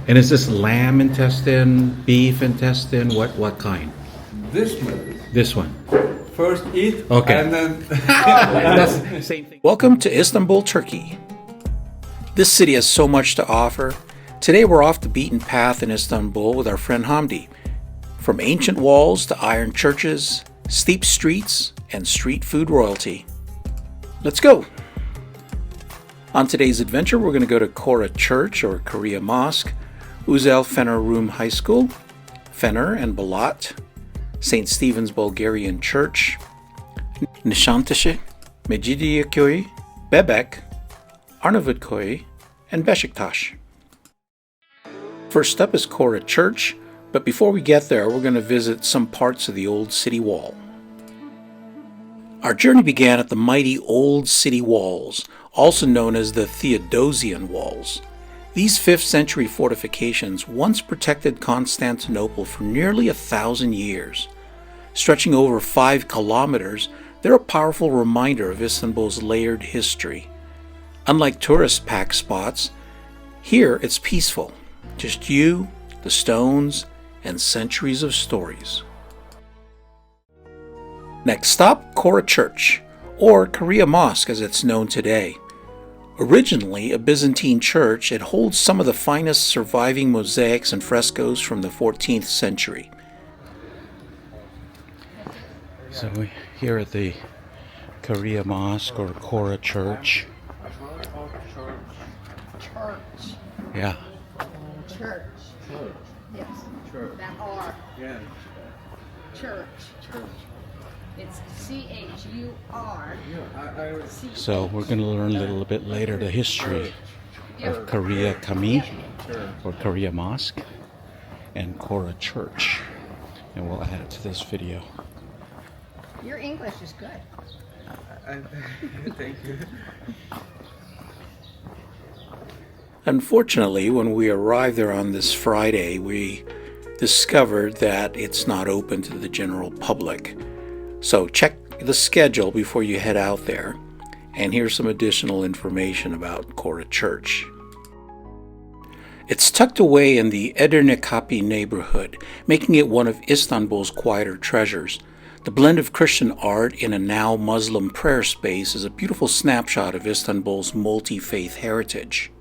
And is this lamb intestine, beef intestine? What kind? This one. This one. First eat, Okay. and then That's the same thing. Welcome to Istanbul, Turkey. This city has so much to offer. Today we're off the beaten path in Istanbul with our friend Hamdi. From ancient walls to iron churches, steep streets, and street food royalty. Let's go! On today's adventure, we're going to go to Chora Church or Kariye Mosque, Uzel Fener Rum High School, Fener and Balat, St. Stephen's Bulgarian Church, Nişantaşı, Mecidiyeköy, Bebek, Arnavutköy, and Beşiktaş. First up is Chora Church, but before we get there, we're going to visit some parts of the old city wall. Our journey began at the mighty old city walls, also known as the Theodosian Walls. These 5th century fortifications once protected Constantinople for nearly 1,000 years. Stretching over 5 kilometers, they're a powerful reminder of Istanbul's layered history. Unlike tourist-packed spots, here it's peaceful. Just you, the stones, and centuries of stories. Next stop, Chora Church, or Kariye Mosque as it's known today. Originally a Byzantine church, it holds some of the finest surviving mosaics and frescoes from the 14th century. So we're here at the Kariye Mosque or Chora Church. Church. Yeah. Church. Yes. Church. That R. Yeah. Church. Church. It's C-H-U-R. Yeah, So we're going to learn a little bit later the history of Kariye Kami or Kariye Mosque and Chora Church, and we'll add it to this video. Your English is good. Thank you. Unfortunately, when we arrived there on this Friday, we discovered that it's not open to the general public. So check the schedule before you head out there. And here's some additional information about Chora Church. It's tucked away in the Edirnekapi neighborhood, making it one of Istanbul's quieter treasures. The blend of Christian art in a now Muslim prayer space is a beautiful snapshot of Istanbul's multi-faith heritage.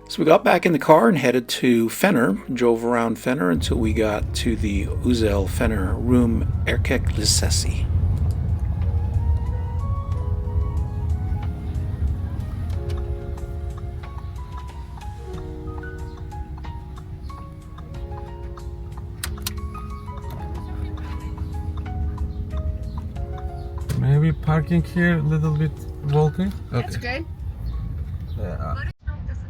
So we got back in the car and headed to Fener, drove around Fener until we got to the Uzel Fener Rum Erkek Lisesi. Maybe parking here a little bit walking. That's good. Yeah.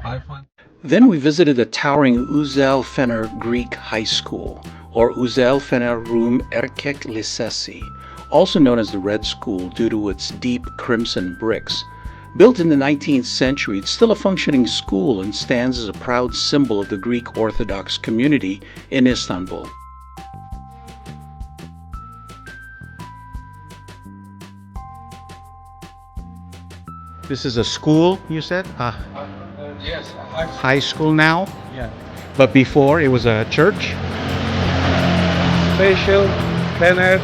I find. Then we visited the towering Uzel Fener Greek High School, or Uzel Fener Rum Erkek Lisesi, also known as the Red School due to its deep crimson bricks. Built in the 19th century, it's still a functioning school and stands as a proud symbol of the Greek Orthodox community in Istanbul. This is a school, you said? Yes. High school now? Yeah. But before it was a church? Special Fener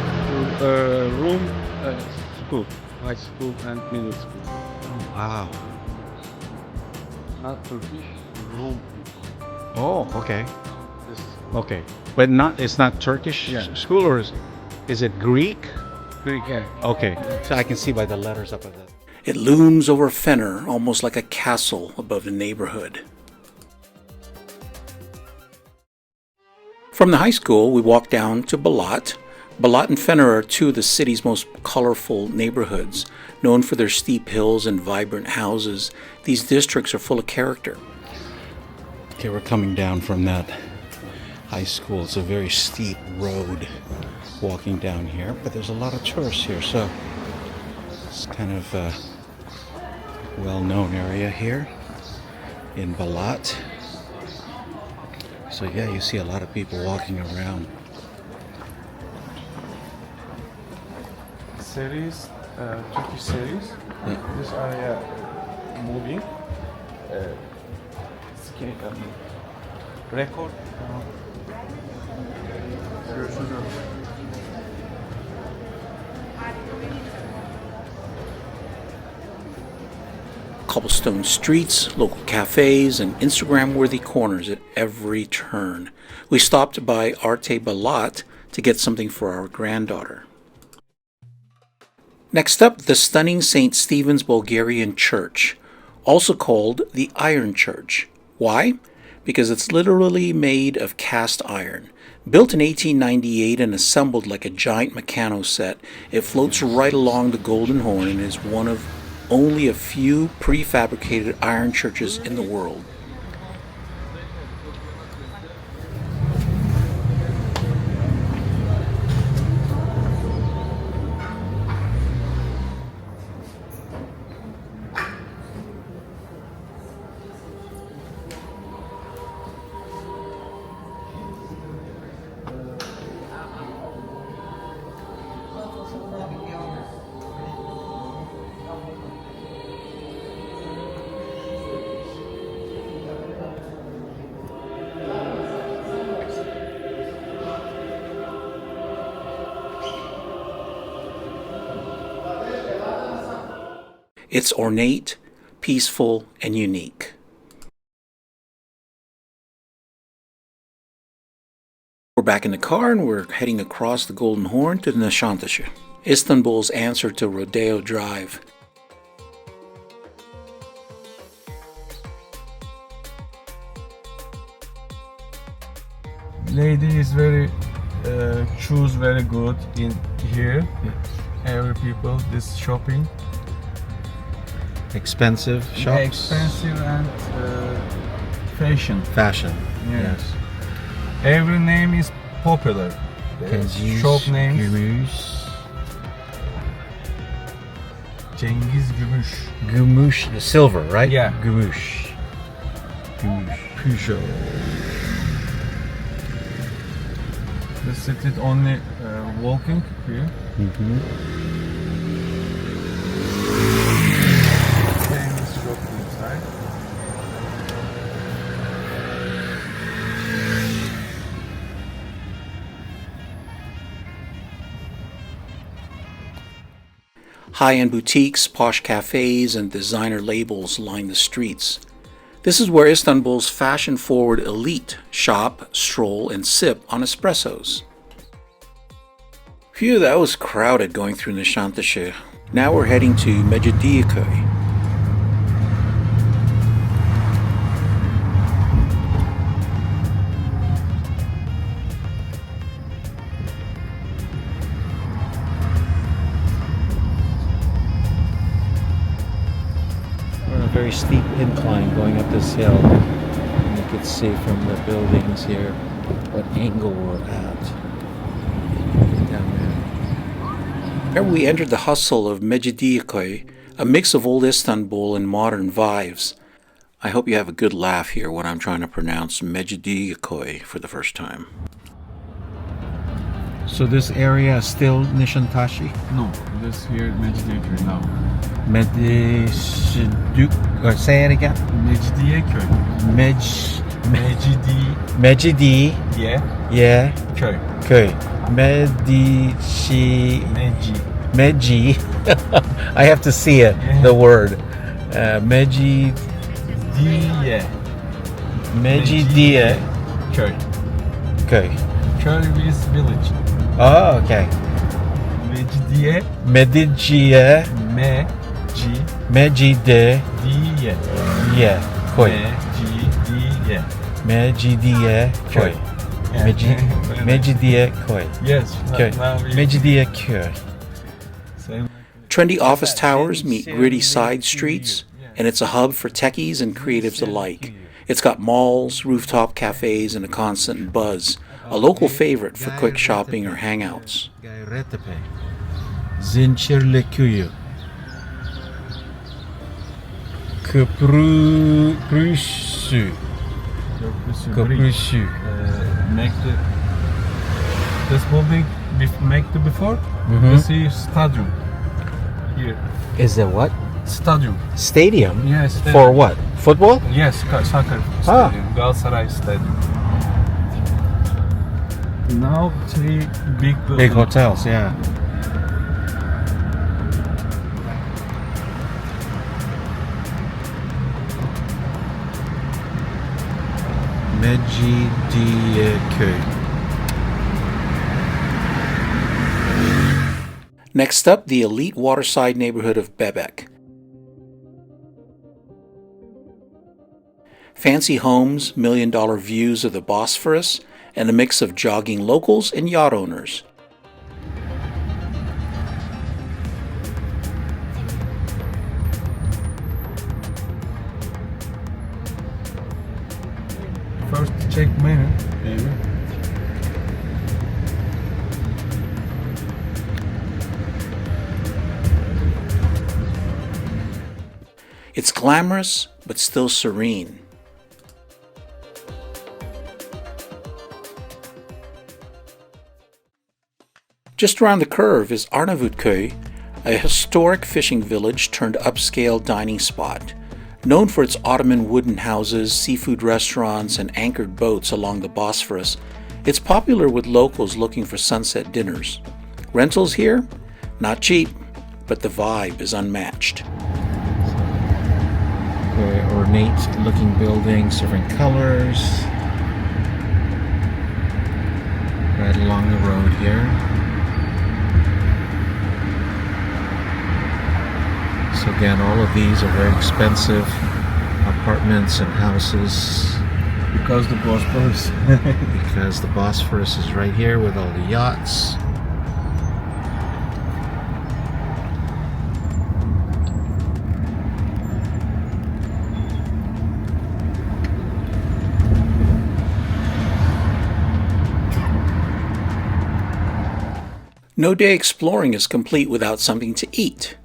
room school, high school and middle school. Wow. Not Turkish room. Oh, okay. This Okay. But it's not Turkish Yeah. school, or is it Greek? Greek. Yeah. Okay. So I can see by the letters up at that. It looms over Fener almost like a castle above the neighborhood. From the high school, we walked down to Balat. Balat and Fener are two of the city's most colorful neighborhoods. Known for their steep hills and vibrant houses, these districts are full of character. Okay, we're coming down from that high school. It's a very steep road walking down here, but there's a lot of tourists here, so it's kind of a well-known area here in Balat. So yeah, you see a lot of people walking around. Series Turkish series. This area moving. Record. Cobblestone streets, local cafes, and Instagram-worthy corners at every turn. We stopped by Untitled Balat to get something for our granddaughter. Next up, the stunning St. Stephen's Bulgarian Church, also called the Iron Church. Why? Because it's literally made of cast iron. Built in 1898 and assembled like a giant Meccano set, it floats right along the Golden Horn and is one of only a few prefabricated iron churches in the world. It's ornate, peaceful, and unique. We're back in the car and we're heading across the Golden Horn to Nişantaşı, Istanbul's answer to Rodeo Drive. Lady is very choose very good in here. Every people this shopping. Expensive shops? Expensive and fashion. Fashion. Yes. Every name is popular. Shop names. Gümüş. Cengiz Gümüş. Gümüş, silver, right? Yeah. Gümüş. Gümüş. Peugeot. The street only walking here. Famous shop inside. High-end boutiques, posh cafes, and designer labels line the streets. This is where Istanbul's fashion-forward elite shop, stroll, and sip on espressos. Phew, that was crowded going through Nişantaşı. Now we're heading to Mecidiyeköy. We're on a very steep incline going up this hill. And you can see from the buildings here what angle we're at. Down there. There we entered the hustle of Mecidiyeköy, a mix of old Istanbul and modern vibes. I hope you have a good laugh here when I'm trying to pronounce Mecidiyeköy for the first time. So this area is still Nişantaşı? No, this here Mecidiyeköy now. Say it again. Mecidiyeköy. Mecidiye. Yeah. Köy. Köy. Meci. Meci. I have to see it, the word. Mecidiye. Köy. Köy. Köy is village. Oh, okay. Mecidiye. Mecidiye. Mecidiye. Köy. Mecidiye. Mecidiyeköy. Yeah. Mecidiyeköy. Yes. Köy. Mecidiyeköy. Trendy office towers meet gritty side streets, and it's a hub for techies and creatives alike. It's got malls, rooftop cafes, and a constant buzz, a local favorite for quick shopping or hangouts. Gayrettepe. Zincirlikuyu. Köprüsü. Köprüsü. Make this building make the before. This is stadium. here. Is it what? Stadium. Stadium? Yes. Stadium. For what? Football? Yes, soccer stadium. Galatasaray Stadium. Now 3 big buildings. Big hotels, yeah. Mecidiyeköy. Next up, the elite waterside neighborhood of Bebek. Fancy homes, million-dollar views of the Bosphorus, and a mix of jogging locals and yacht owners. First check menu. Maybe. It's glamorous, but still serene. Just around the curve is Arnavutköy, a historic fishing village turned upscale dining spot. Known for its Ottoman wooden houses, seafood restaurants, and anchored boats along the Bosphorus, it's popular with locals looking for sunset dinners. Rentals here? Not cheap, but the vibe is unmatched. Very ornate looking buildings, different colors. Right along the road here. So again, all of these are very expensive apartments and houses. Because the Bosphorus. Because the Bosphorus is right here with all the yachts. No day exploring is complete without something to eat.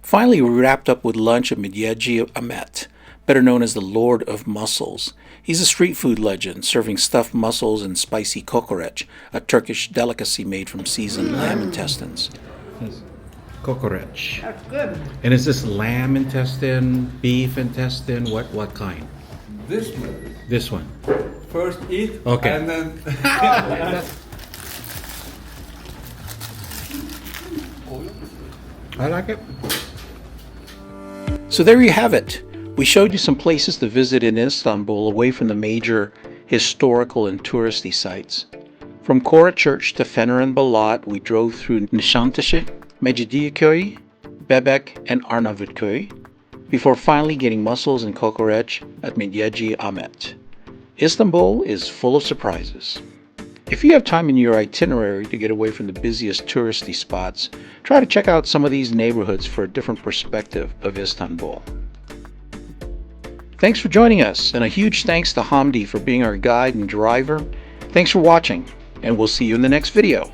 Finally, we wrapped up with lunch at Midyeci Ahmet, better known as the Lord of Mussels. He's a street food legend, serving stuffed mussels and spicy kokoreç, a Turkish delicacy made from seasoned lamb intestines. Kokoreç. That's good. And is this lamb intestine, beef intestine? What kind? This one. This one. First eat. Okay. And then. I like it. So there you have it. We showed you some places to visit in Istanbul away from the major historical and touristy sites. From Chora Church to Fener and Balat, we drove through Nişantaşı, Mecidiyeköy, Bebek, and Arnavutköy, before finally getting mussels and kokoreç at Midyeci Ahmet. Istanbul is full of surprises. If you have time in your itinerary to get away from the busiest touristy spots, try to check out some of these neighborhoods for a different perspective of Istanbul. Thanks for joining us, and a huge thanks to Hamdi for being our guide and driver. Thanks for watching, and we'll see you in the next video.